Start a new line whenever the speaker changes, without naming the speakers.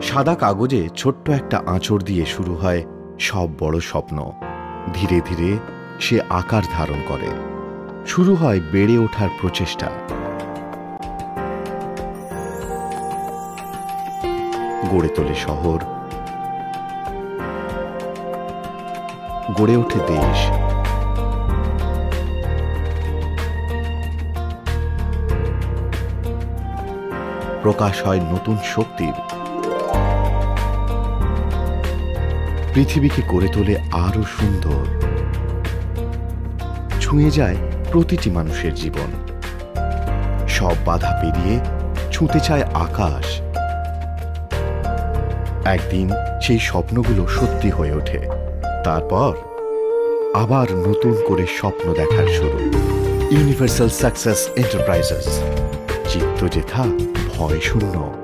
সাদা কাগজে ছোট্ট একটা আঁচড় দিয়ে শুরু হয় সব বড় স্বপ্ন। ধীরে ধীরে সে আকার ধারণ করে। শুরু হয় বেড়ে ওঠার প্রচেষ্টা। গড়ে তোলে শহর, গড়ে ওঠে দেশ। প্রকাশ হয় নতুন শক্তির। পৃথিবীকে করে তোলে আরো সুন্দর। ছুঁয়ে যায় প্রতিটি মানুষের জীবন। সব বাধা পেরিয়ে ছুঁতে চায় আকাশ। একদিন সেই স্বপ্নগুলো সত্যি হয়ে ওঠে। তারপর আবার নতুন করে স্বপ্ন দেখার শুরু। ইউনিভার্সাল সাকসেস এন্টারপ্রাইজেস, চিত্ত জেথা ভয় শূন্য।